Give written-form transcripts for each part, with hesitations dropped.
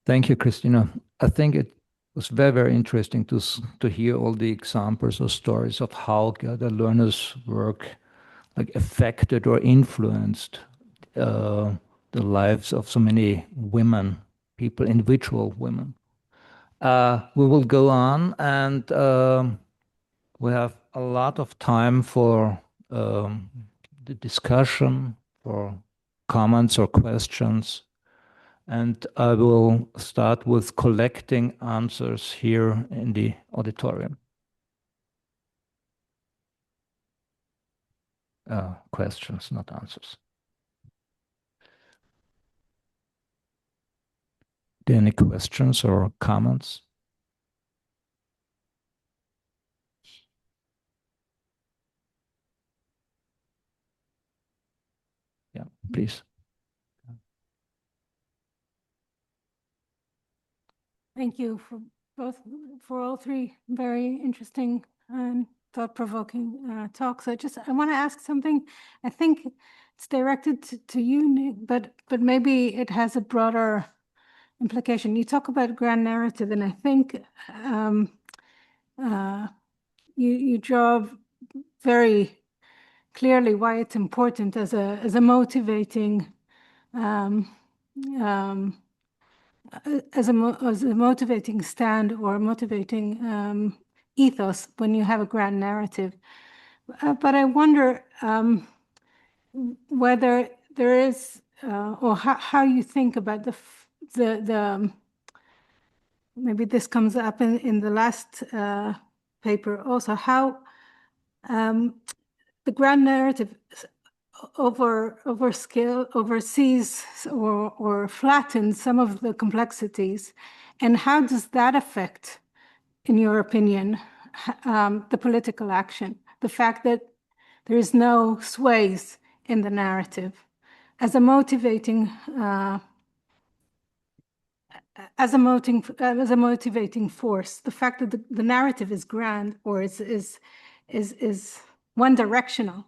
Thank you, Christina. I think it was very, very interesting to hear all the examples or stories of how Gerda Lerner's work like affected or influenced uh, the lives of so many women, people, individual women. We will go on, and we have a lot of time for the discussion, for comments or questions. And I will start with collecting answers here in the auditorium. Questions, not answers. Do any questions or comments? Yeah, please. Thank you for all three very interesting and thought-provoking talks. I want to ask something. I think it's directed to you, Nick, but maybe it has a broader implication. You talk about grand narrative, and I think you draw very clearly why it's important as a motivating as a motivating stand or motivating ethos when you have a grand narrative. But I wonder whether there is or how you think about the maybe this comes up in the last paper also, how the grand narrative oversees or flattens some of the complexities, and how does that affect, in your opinion, the political action? The fact that there is no sways in the narrative as a motivating force. The fact that the narrative is grand or is one directional.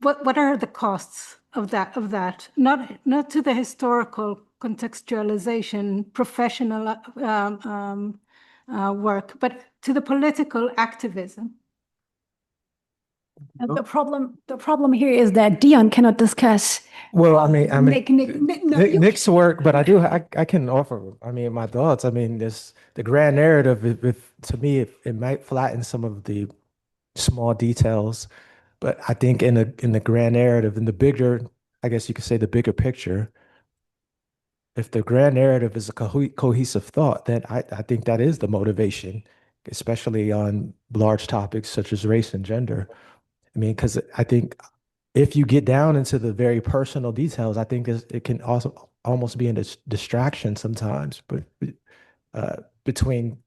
What are the costs of that? Not to the historical contextualization, professional work, but to the political activism. And the problem here is that Dion cannot discuss. Well, I mean, Nick's work, but I can offer. I mean, my thoughts. I mean, the grand narrative. To me, it might flatten some of the small details, but I think in the grand narrative, in the bigger, I guess you could say the bigger picture, if the grand narrative is a cohesive thought, then I think that is the motivation, especially on large topics such as race and gender. I mean, because I think if you get down into the very personal details, I think it can also almost be a distraction sometimes, but between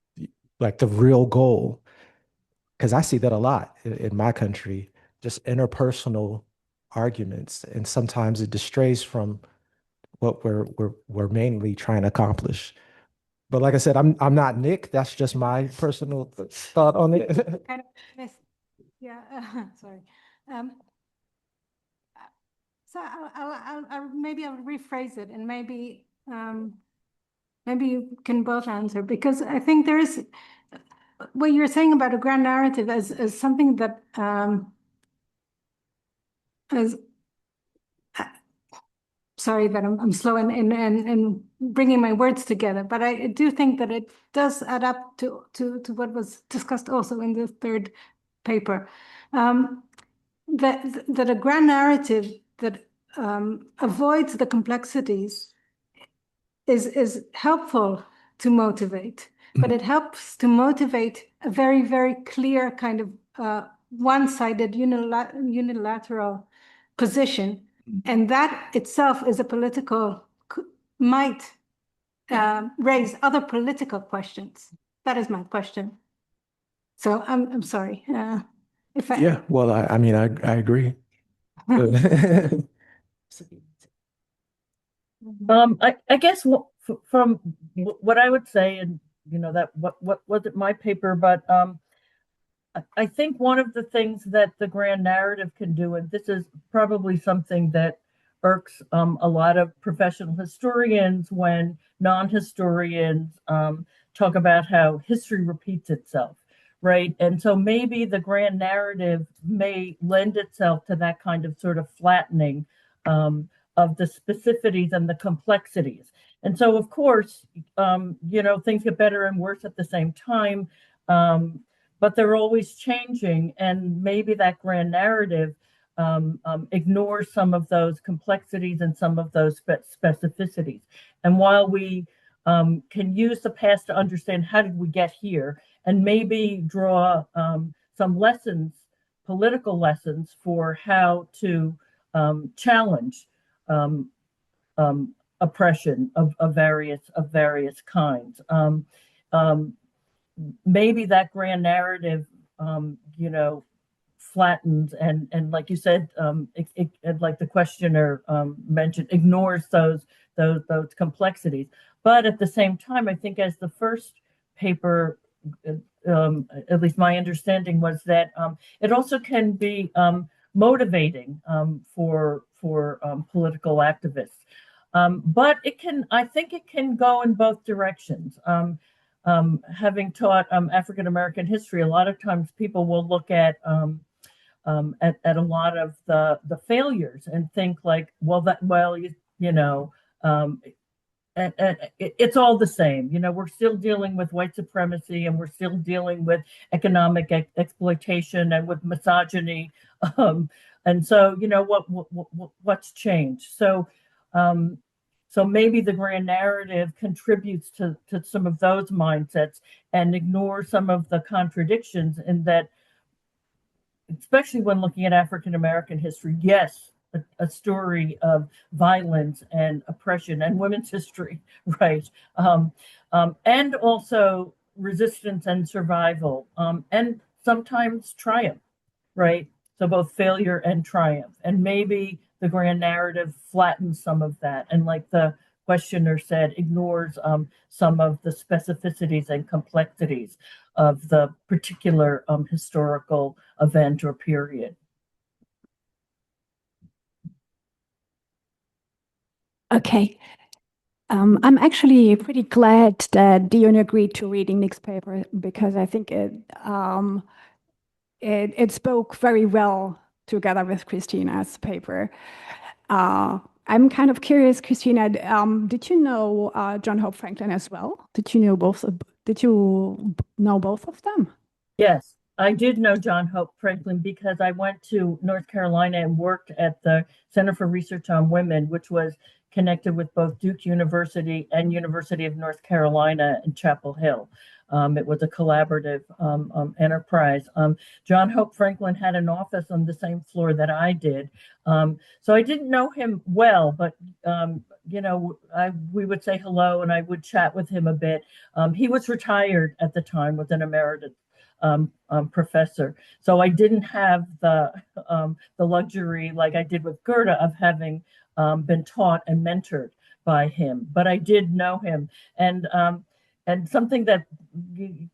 like the real goal, because I see that a lot in my country, just interpersonal arguments, and sometimes it distrays from what we're mainly trying to accomplish. But like I said, I'm not Nick. That's just my personal thought on it. kind of yeah. Sorry. So maybe I'll rephrase it, and maybe you can both answer, because I think there is what you're saying about a grand narrative as something that as sorry that I'm slow in bringing my words together, but I do think that it does add up to what was discussed also in the third paper, that a grand narrative that avoids the complexities is helpful to motivate, but it helps to motivate a very, very clear kind of one-sided unilateral position. And that itself is a political, might raise other political questions. That is my question. So I'm sorry. If I Yeah, well, I mean, I agree. I guess from what I would say, and that what wasn't my paper, but I think one of the things that the grand narrative can do, and this is probably something that irks a lot of professional historians when non-historians talk about how history repeats itself, right? And so maybe the grand narrative may lend itself to that kind of sort of flattening of the specificities and the complexities. And so, of course, things get better and worse at the same time, but they're always changing. And maybe that grand narrative ignores some of those complexities and some of those specificities. And while we can use the past to understand how did we get here, and maybe draw some lessons, political lessons for how to challenge um, oppression of various kinds. Maybe that grand narrative, flattens and like you said, like the questioner mentioned, ignores those complexities. But at the same time, I think as the first paper, at least my understanding was that it also can be motivating for political activists. But I think it can go in both directions. Having taught African American history, a lot of times people will look at a lot of the failures and think like, it's all the same. We're still dealing with white supremacy, and we're still dealing with economic exploitation and with misogyny. And so, what's changed? So maybe the grand narrative contributes to some of those mindsets and ignores some of the contradictions in that, especially when looking at African American history. Yes, a story of violence and oppression and women's history, right? And also resistance and survival, and sometimes triumph, right? So both failure and triumph. And maybe the grand narrative flattens some of that. And like the questioner said, ignores some of the specificities and complexities of the particular historical event or period. Okay. I'm actually pretty glad that Dion agreed to reading Nick's paper, because I think it spoke very well together with Christina's paper. I'm kind of curious, Christina, did you know John Hope Franklin as well? Did you know both of them? Yes, I did know John Hope Franklin because I went to North Carolina and worked at the Center for Research on Women, which was connected with both Duke University and University of North Carolina in Chapel Hill. It was a collaborative enterprise. John Hope Franklin had an office on the same floor that I did. So I didn't know him well, but we would say hello and I would chat with him a bit. He was retired at the time, with an emeritus professor. So I didn't have the luxury, like I did with Gerda, of having been taught and mentored by him. But I did know him, and something that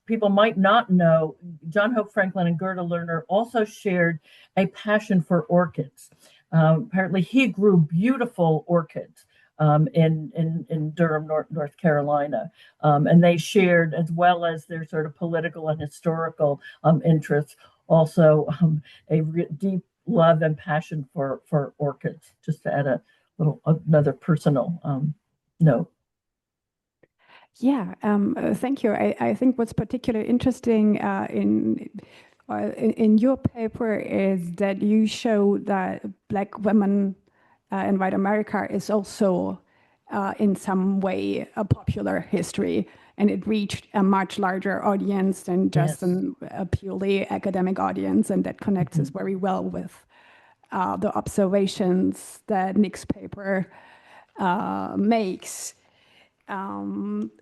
people might not know: John Hope Franklin and Gerda Lerner also shared a passion for orchids. Apparently, he grew beautiful orchids in Durham, North Carolina. And they shared, as well as their sort of political and historical interests, also a deep love and passion for orchids, just to add another personal note. Yeah, thank you. I think what's particularly interesting in your paper is that you show that Black women in white America is also in some way a popular history, and it reached a much larger audience than just a purely academic audience, and that connects us very well with the observations that Nick's paper makes.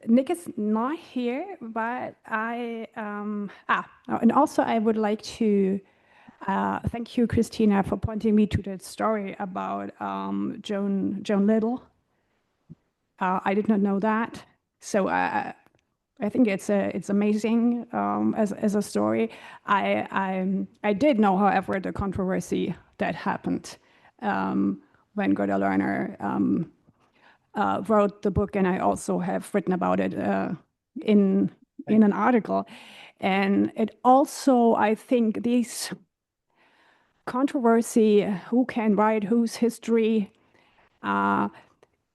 Nick is not here, but and also I would like to thank you, Christina, for pointing me to that story about Joan Little. I did not know that, so I think it's amazing as a story. I did know, however, the controversy that happened when Gerda Lerner wrote the book, and I also have written about it in an article. And it also, I think, these controversy, who can write whose history,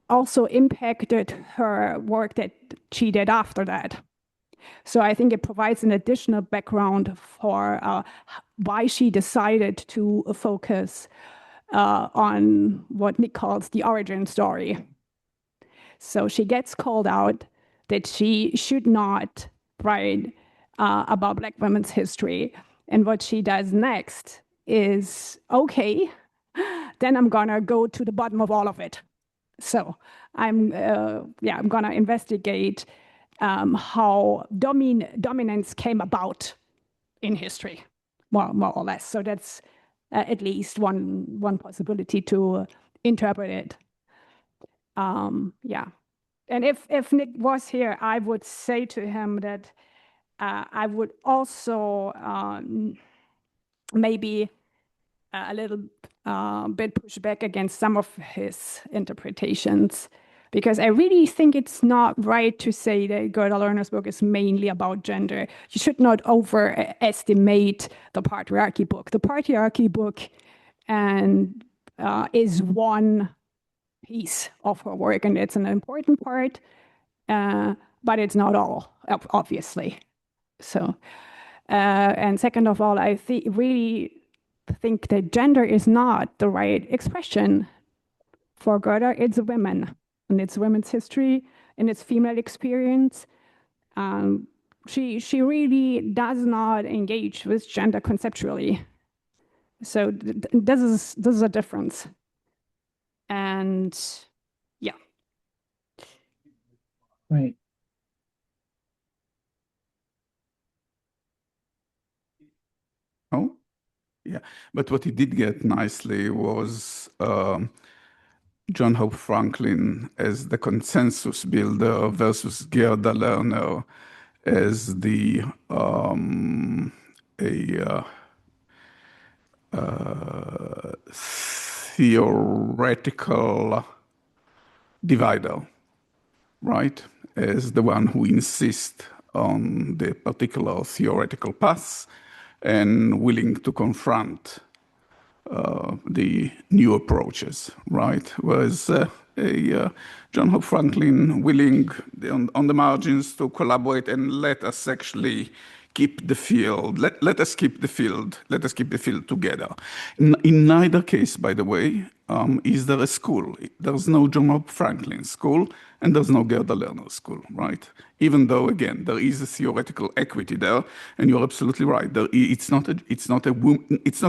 also impacted her work that she did after that. So I think it provides an additional background for why she decided to focus on what Nick calls the origin story. So she gets called out that she should not write about Black women's history. And what she does next is, okay, then I'm gonna go to the bottom of all of it. So I'm gonna investigate how dominance came about in history, more or less. So that's at least one possibility to interpret it. Yeah. And if Nick was here, I would say to him that I would also maybe a little bit push back against some of his interpretations, because I really think it's not right to say that Gerda Lerner's book is mainly about gender. You should not overestimate the patriarchy book. The patriarchy book is one piece of her work, and it's an important part, but it's not all, obviously. So, and second of all, I really think that gender is not the right expression for Gerda. It's women, and it's women's history, and it's female experience. She really does not engage with gender conceptually. So this is a difference. And yeah. Right. Oh, yeah. But what he did get nicely was John Hope Franklin as the consensus builder versus Gerda Lerner as the theoretical divider, right? As the one who insists on the particular theoretical path and willing to confront the new approaches, right? Whereas John Hope Franklin willing on the margins to collaborate and let us actually keep the field. Let us keep the field. Let us keep the field together. In neither case, by the way, is there a school. There's no John Hope Franklin school, and there's no Gerda Lerner school, right? Even though, again, there is a theoretical equity there, and you're absolutely right. It's not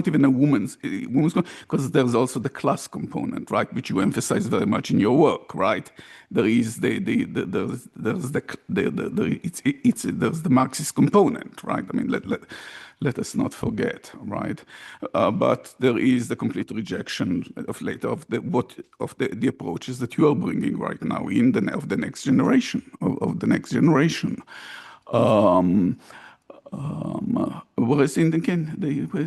even a woman's school, because there's also the class component, right, which you emphasize very much in your work, right? There is there's the Marxist component, right? I mean, let us not forget, right? But there is the complete rejection of the approaches that you are bringing right now of the next generation of the next generation. Whereas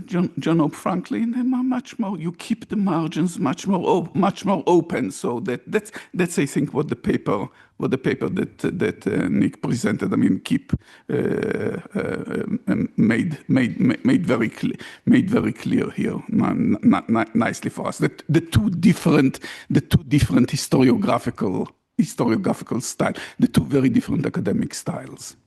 John Hope Franklin, much more, you keep the margins much more open. So that's I think what the paper that Nick presented. I mean, made very clear here, nicely for us that the two different historiographical style, the two very different academic styles.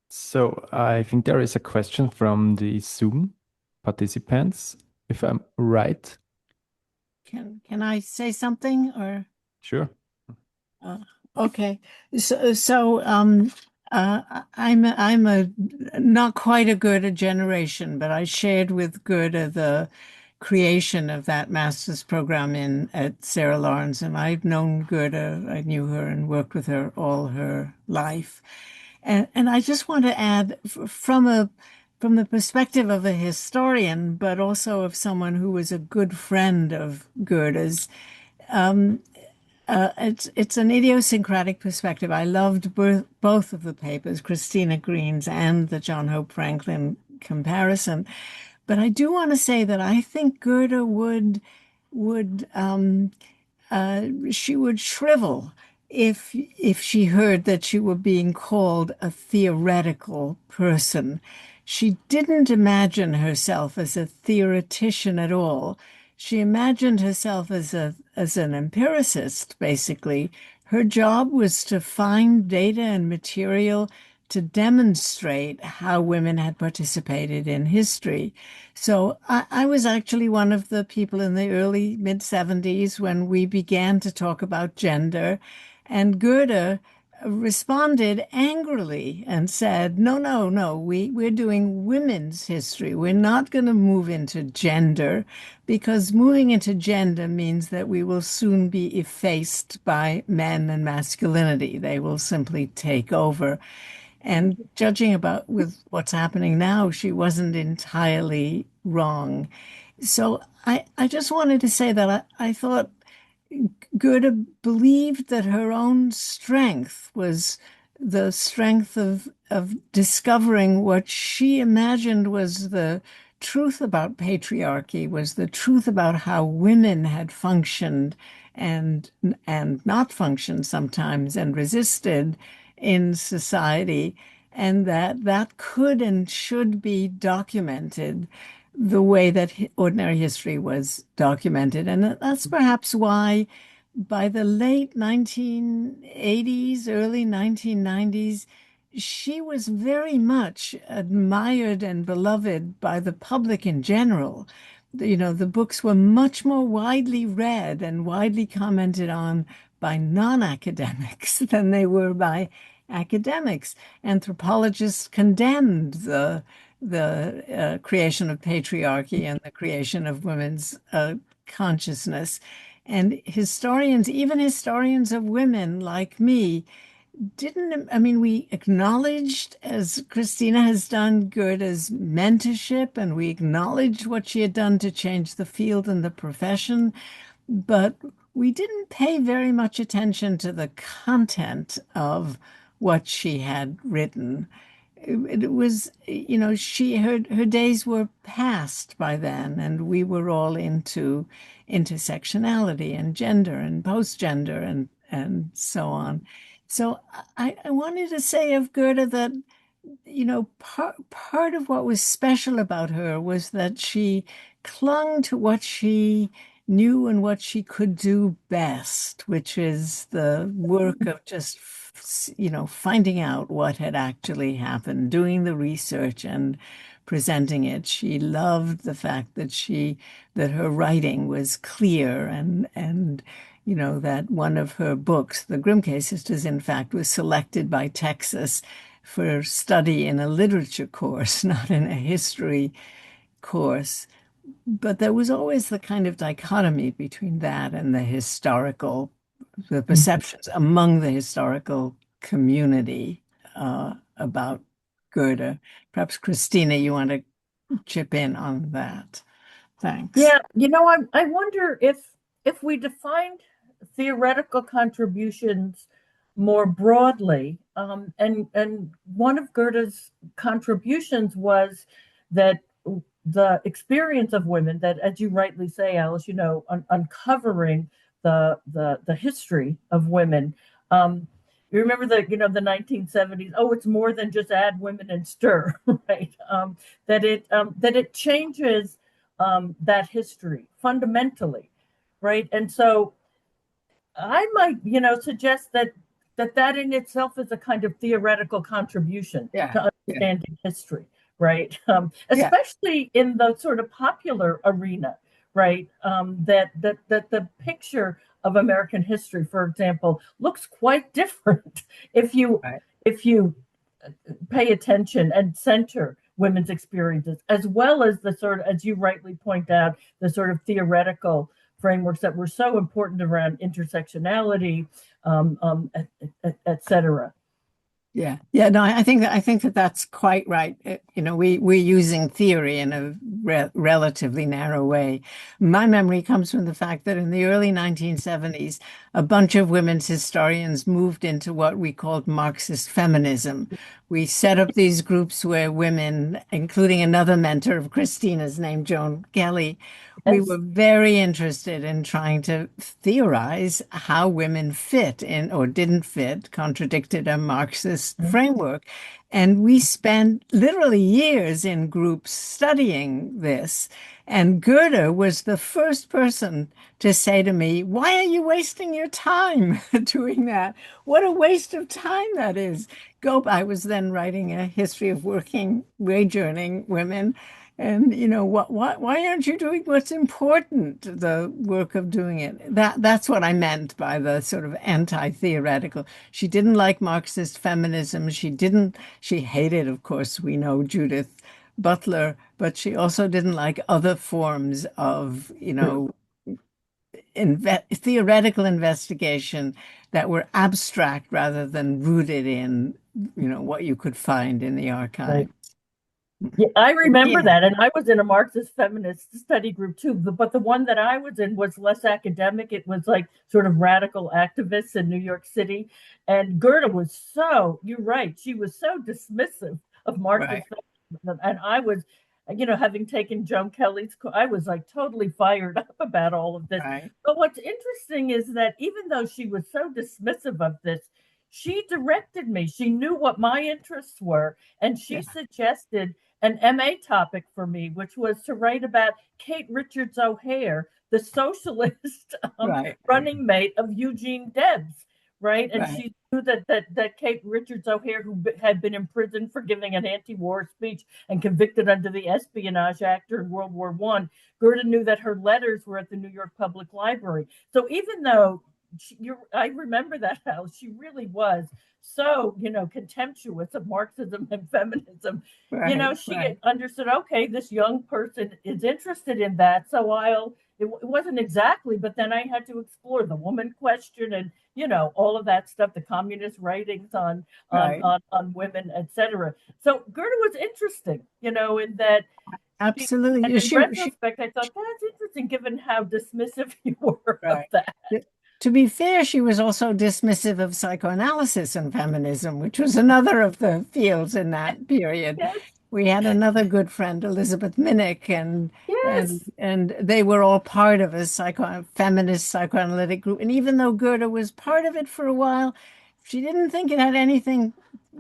So I think there is a question from the Zoom participants, if I'm right. Can I say something or? Sure. Okay. So I'm a not quite a Gerda generation, but I shared with Gerda the creation of that master's program at Sarah Lawrence, and I've known Gerda. I knew her and worked with her all her life. And I just want to add from the perspective of a historian, but also of someone who was a good friend of Gerda's, it's an idiosyncratic perspective. I loved both of the papers, Christina Green's and the John Hope Franklin comparison. But I do want to say that I think Gerda would would she would shrivel if she heard that you were being called a theoretical person. She didn't imagine herself as a theoretician at all. She imagined herself as an empiricist, basically. Her job was to find data and material to demonstrate how women had participated in history. So I was actually one of the people in the early mid 70s when we began to talk about gender. And Gerda responded angrily and said, no, no, no, we're doing women's history. We're not going to move into gender because moving into gender means that we will soon be effaced by men and masculinity. They will simply take over. And judging about with what's happening now, she wasn't entirely wrong. So I just wanted to say that I thought Gerda believed that her own strength was the strength of discovering what she imagined was the truth about patriarchy, was the truth about how women had functioned and not functioned sometimes and resisted in society, and that could and should be documented the way that ordinary history was documented. And that's perhaps why by the late 1980s, early 1990s, she was very much admired and beloved by the public in general. The books were much more widely read and widely commented on by non-academics than they were by academics. Anthropologists condemned the creation of patriarchy and the creation of women's consciousness. And historians, even historians of women like me, we acknowledged, as Christina has done, Gerda's mentorship, and we acknowledged what she had done to change the field and the profession, but we didn't pay very much attention to the content of what she had written. It was, her days were past by then, and we were all into intersectionality and gender and post-gender and so on. So I wanted to say of Gerda that, part of what was special about her was that she clung to what she knew and what she could do best, which is the work of just, finding out what had actually happened, doing the research and presenting it. She loved the fact that her writing was clear and that one of her books, The Grimke Sisters, in fact, was selected by Texas for study in a literature course, not in a history course. But there was always the kind of dichotomy between that and the perceptions among the historical community about Gerda. Perhaps, Christina, you want to chip in on that? Thanks. Yeah, I wonder if we defined theoretical contributions more broadly, and one of Gerda's contributions was that the experience of women, that, as you rightly say, Alice, uncovering the history of women. You remember the 1970s. Oh, it's more than just add women and stir, right? That it changes that history fundamentally, right? And so I might, suggest that in itself is a kind of theoretical contribution to understanding history, right? Especially in the sort of popular arena, right? That the picture of American history, for example, looks quite different if you pay attention and center women's experiences, as well as the sort of, as you rightly point out, the sort of theoretical frameworks that were so important around intersectionality, et cetera. Yeah. No, I think that that's quite right. We're using theory in a relatively narrow way. My memory comes from the fact that in the early 1970s, a bunch of women's historians moved into what we called Marxist feminism. We set up these groups where women, including another mentor of Christina's named Joan Kelly, we Yes. were very interested in trying to theorize how women fit in or didn't fit, contradicted a Marxist framework. And we spent literally years in groups studying this. And Gerda was the first person to say to me, "Why are you wasting your time doing that? What a waste of time that is." I was then writing a history of working wage earning women. And why aren't you doing what's important, the work of doing it? That's what I meant by the sort of anti-theoretical. She didn't like Marxist feminism. She hated, of course, we know Judith Butler, but she also didn't like other forms of, theoretical investigation that were abstract rather than rooted in, what you could find in the archive. Right. Yeah, I remember Yeah. that. And I was in a Marxist feminist study group too. But the one that I was in was less academic. It was like sort of radical activists in New York City. And Gerda was you're right, she was so dismissive of Right. Marxist feminism. And I was, having taken Joan Kelly's, I was like totally fired up about all of this. Right. But what's interesting is that even though she was so dismissive of this, she directed me. She knew what my interests were. And she Yeah. suggested an MA topic for me, which was to write about Kate Richards O'Hare, the socialist Right. running mate of Eugene Debs, right? And Right. she knew that Kate Richards O'Hare, who had been imprisoned for giving an anti-war speech and convicted under the Espionage Act during World War I, Gerda knew that her letters were at the New York Public Library. So even though I remember that house, she really was so contemptuous of Marxism and feminism. Right. She understood, okay, this young person is interested in that, so it wasn't exactly, but then I had to explore the woman question and all of that stuff, the communist writings Right. on women, etc. So Gerda was interesting, in that. Absolutely. And in retrospect, I thought that's interesting, given how dismissive you were of that. To be fair, she was also dismissive of psychoanalysis and feminism, which was another of the fields in that period. Yes. We had another good friend, Elizabeth Minnick, and Yes. they were all part of a feminist psychoanalytic group. And even though Gerda was part of it for a while, she didn't think it had anything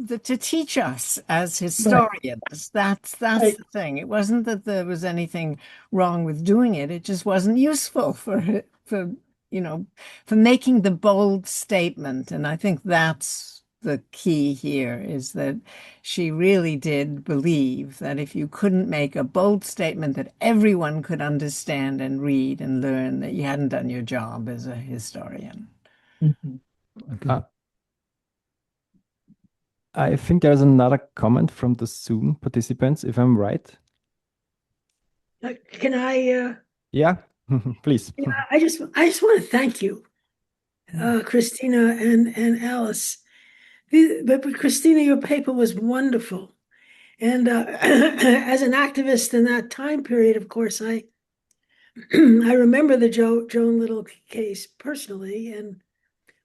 to teach us as historians. That's Right. the thing. It wasn't that there was anything wrong with doing it. It just wasn't useful for making the bold statement. And I think that's the key here, is that she really did believe that if you couldn't make a bold statement that everyone could understand and read and learn, that you hadn't done your job as a historian. Mhm. Okay. I think there's another comment from the Zoom participants, if I'm right. Can I? Yeah, please. I just want to thank you, Christina and Alice. But Christina, your paper was wonderful, and as an activist in that time period, of course, I I remember the Joan Little case personally,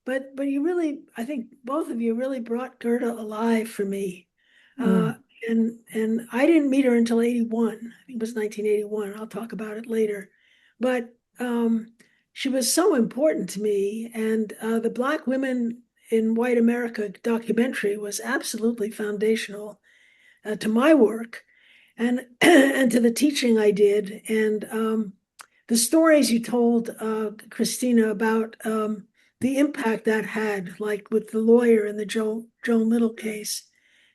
but you really, I think both of you really brought Gerda alive for me. And I didn't meet her until 81. I think it was 1981. I'll talk about it later. But she was so important to me. And the Black Women in White America documentary was absolutely foundational to my work and and to the teaching I did. And the stories you told, Christina, about the impact that had, like with the lawyer in the Joan Little case,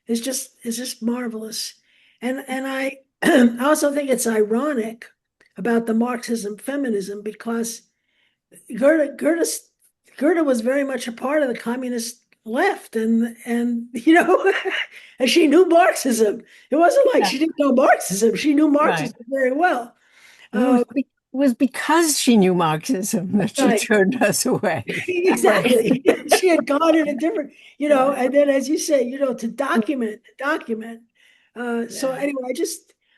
is just marvelous. And I I also think it's ironic about the Marxism feminism because Gerda was very much a part of the communist left, and and she knew Marxism. It wasn't like she didn't know Marxism; she knew Marxism very well. was because she knew Marxism that she Right. turned us away. Exactly. She had gone in a different, and then as you say, to document. So anyway,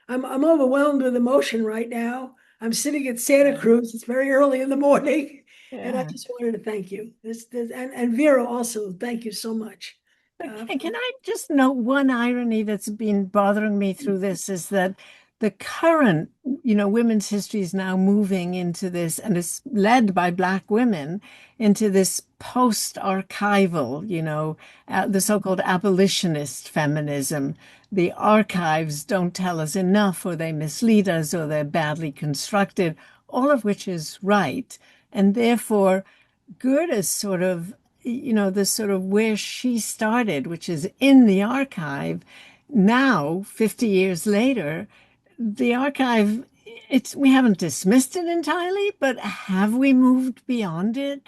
I'm overwhelmed with emotion right now. I'm sitting at Santa Cruz. It's very early in the morning. And I just wanted to thank you. And Vera also, thank you so much. Can I just note one irony that's been bothering me through this is that the current, women's history is now moving into this, and it's led by Black women, into this post-archival, the so-called abolitionist feminism. The archives don't tell us enough, or they mislead us, or they're badly constructed, all of which is right. And therefore, Gerda's sort of, the sort of where she started, which is in the archive. Now, 50 years later, the archive, we haven't dismissed it entirely, but have we moved beyond it?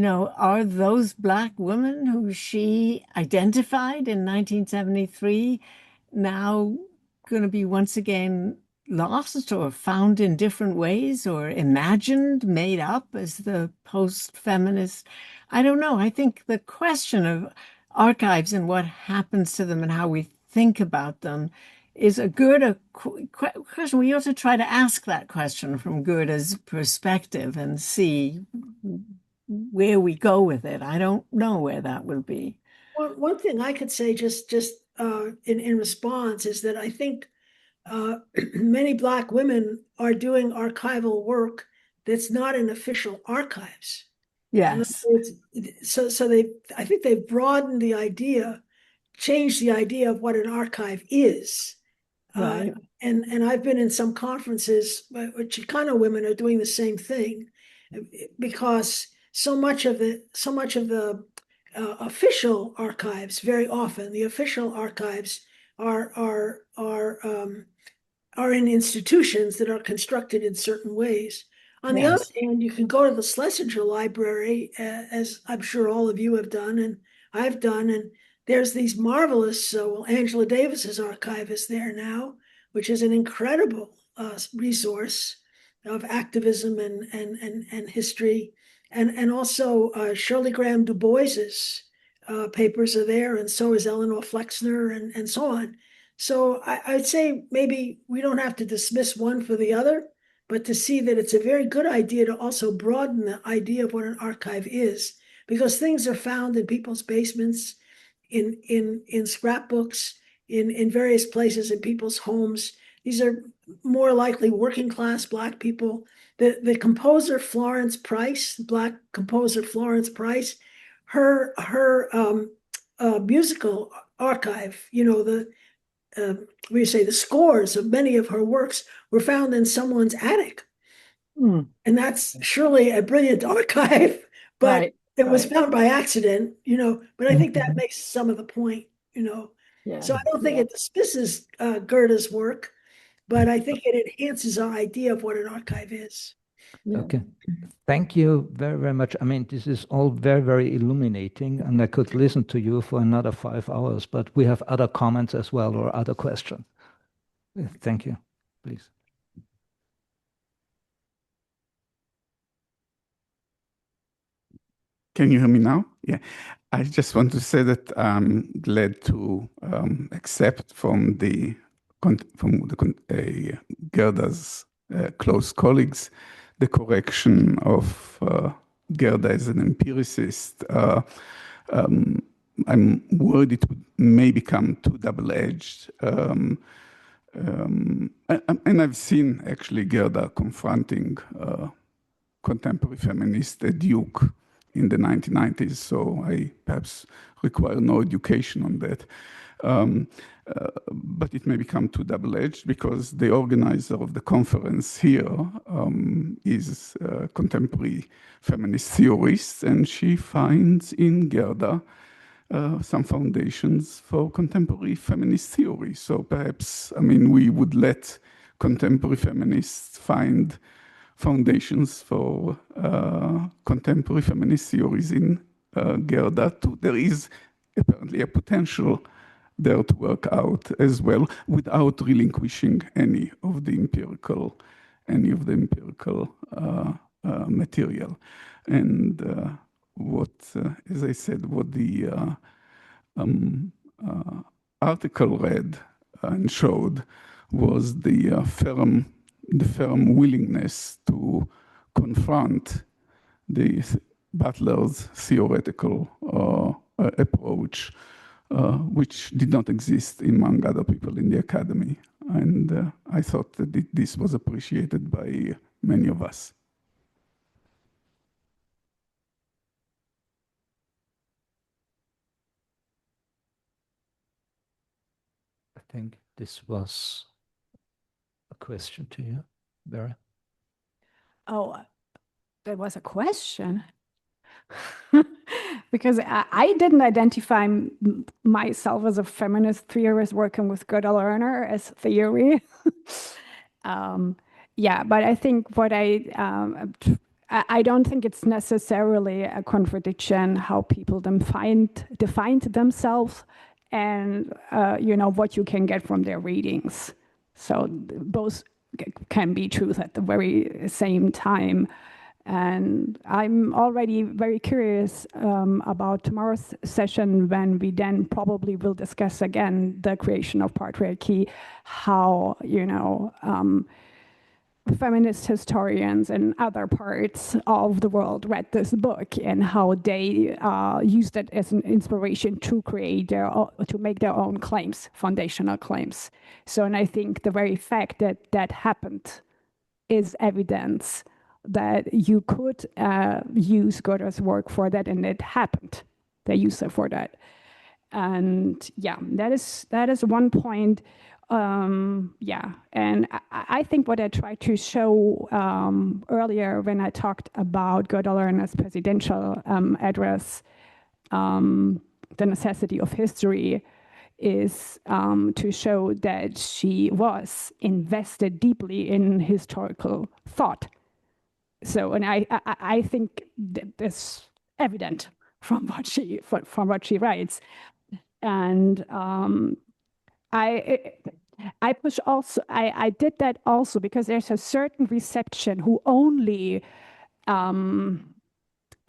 Are those Black women who she identified in 1973 now going to be once again lost or found in different ways or imagined, made up as the post-feminist? I don't know. I think the question of archives and what happens to them and how we think about them is a good question. We ought to try to ask that question from Gerda's perspective and see where we go with it. I don't know where that will be. Well, one thing I could say just in response is that I think many Black women are doing archival work that's not in official archives. Yes. So I think they've broadened the idea, changed the idea of what an archive is. Right. And I've been in some conferences where Chicano women are doing the same thing, because so much of the official archives, very often the official archives are in institutions that are constructed in certain ways. On the other hand, you can go to the Schlesinger Library, as I'm sure all of you have done, and I've done, and there's these marvelous, Angela Davis's archive is there now, which is an incredible resource of activism and history. And also Shirley Graham Du Bois's papers are there, and so is Eleanor Flexner, and so on. So I'd say maybe we don't have to dismiss one for the other, but to see that it's a very good idea to also broaden the idea of what an archive is, because things are found in people's basements, in scrapbooks, in various places in people's homes. These are more likely working class Black people. The composer Florence Price, Black composer Florence Price, her musical archive, the scores of many of her works were found in someone's attic. And that's surely a brilliant archive, but it was found by accident, but I think that makes some of the point, So I don't think it dismisses Gerda's work, but I think it enhances our idea of what an archive is. Okay. Thank you very, very much. I mean, this is all very, very illuminating, and I could listen to you for another 5 hours, but we have other comments as well or other questions. Thank you. Please. Can you hear me now? Yeah. I just want to say that I'm glad to accept from Gerda's close colleagues the correction of Gerda as an empiricist. I'm worried it may become too double-edged. And I've seen actually Gerda confronting contemporary feminist at Duke in the 1990s, so I perhaps require no education on that. But it may become too double-edged because the organizer of the conference here is a contemporary feminist theorist, and she finds in Gerda some foundations for contemporary feminist theory. So perhaps, we would let contemporary feminists find foundations for contemporary feminist theories in Gerda too. There is apparently a potential there to work out as well without relinquishing any of the empirical any of the empirical material. And what, as I said, what the article read and showed was the firm willingness to confront the Butler's theoretical approach, which did not exist among other people in the academy. And I thought that this was appreciated by many of us. I think this was a question to you, Vera. Oh, there was a question. Because I didn't identify myself as a feminist theorist working with Gerda Lerner as theory. Yeah, but I think what I don't think it's necessarily a contradiction how people defined themselves and what you can get from their readings. So both can be truth at the very same time. And I'm already very curious about tomorrow's session when we then probably will discuss again the creation of patriarchy, how, feminist historians in other parts of the world read this book and how they used it as an inspiration to to make their own claims, foundational claims. So, and I think the very fact that that happened is evidence that you could use Gerda's work for that, and it happened. They used it for that. And yeah, that is one point. Yeah, and I think what I tried to show earlier when I talked about Gerda Lerner's presidential address, The Necessity of History, is to show that she was invested deeply in historical thought. So, and I think that's evident from what she writes, and I push also. I did that also because there's a certain reception who only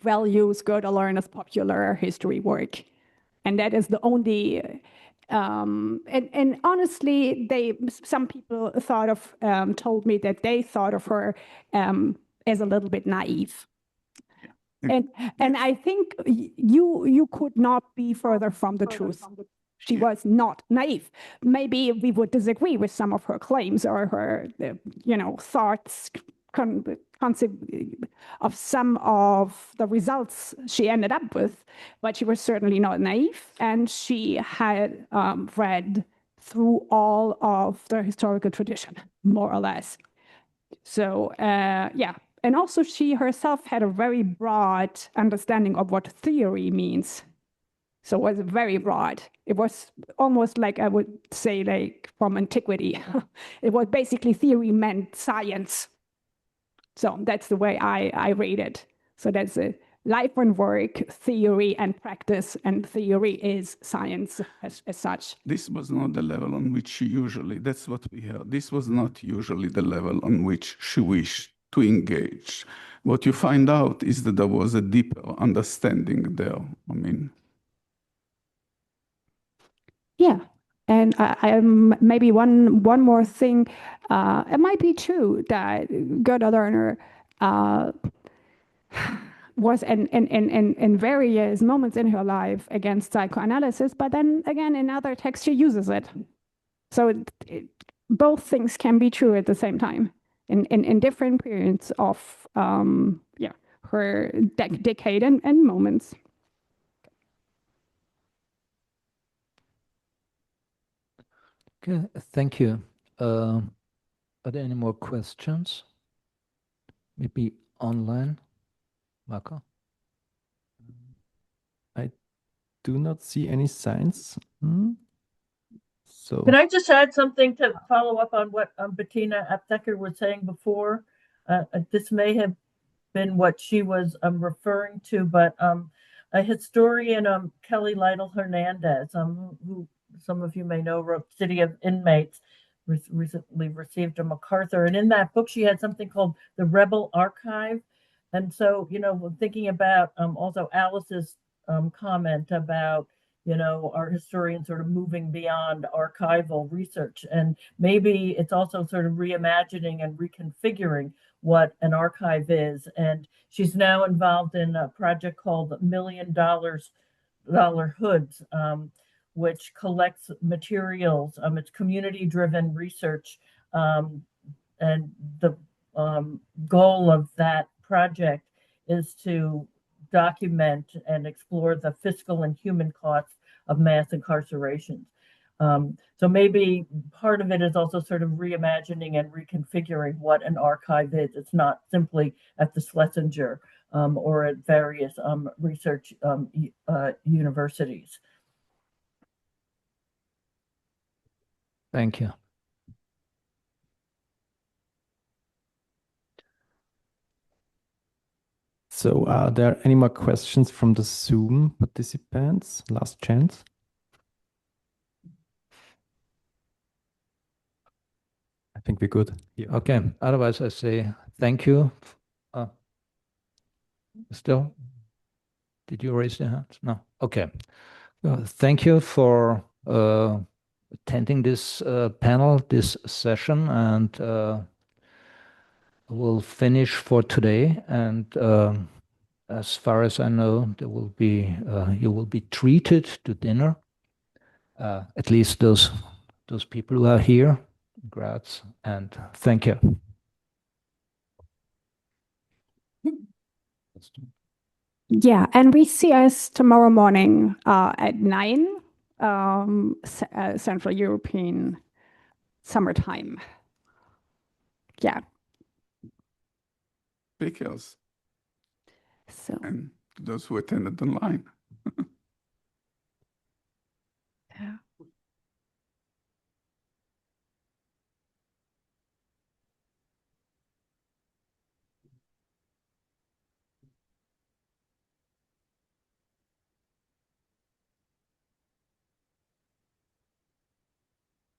values Gerda Lerner's popular history work, and that is the only. And honestly, some people told me that they thought of her as a little bit naive. And I think you could not be further from the truth. She was not naive. Maybe we would disagree with some of her claims or her, thoughts, concept of some of the results she ended up with, but she was certainly not naive, and she had read through all of the historical tradition, more or less. So, yeah. And also she herself had a very broad understanding of what theory means. So it was very broad. It was almost like, I would say, like from antiquity. It was basically theory meant science. So that's the way I read it. So that's a life and work, theory and practice, and theory is science as such. This was not the level on which she usually, that's what we heard, this was not usually the level on which she wished to engage. What you find out is that there was a deeper understanding there. I mean, yeah, and maybe one more thing. It might be true that Gerda Lerner was in various moments in her life against psychoanalysis, but then again in other texts she uses it. So both things can be true at the same time in different periods of her decade and moments. Okay, thank you. Are there any more questions? Maybe online, Marco? I do not see any signs. So can I just add something to follow up on what Bettina Aptheker was saying before? This may have been what she was referring to, but a historian, Kelly Lytle Hernandez, who some of you may know, wrote City of Inmates, recently received a MacArthur. And in that book, she had something called the Rebel Archive. And so, thinking about also Alice's comment about, our historians sort of moving beyond archival research. And maybe it's also sort of reimagining and reconfiguring what an archive is. And she's now involved in a project called $1 Million Hoods, which collects materials. It's community-driven research, and the goal of that project is to document and explore the fiscal and human costs of mass incarcerations. So maybe part of it is also sort of reimagining and reconfiguring what an archive is. It's not simply at the Schlesinger or at various research universities. Thank you. So are there any more questions from the Zoom participants? Last chance. I think we're good. Yeah. Okay. Otherwise, I say thank you. Still? Did you raise your hand? No. Okay. Thank you for attending this panel, this session, and we'll finish for today. And as far as I know, there will be you will be treated to dinner. At least those people who are here. Congrats and thank you. Yeah, and we see us tomorrow morning at 9 Central European summertime. Yeah. Speakers So and those who attended online.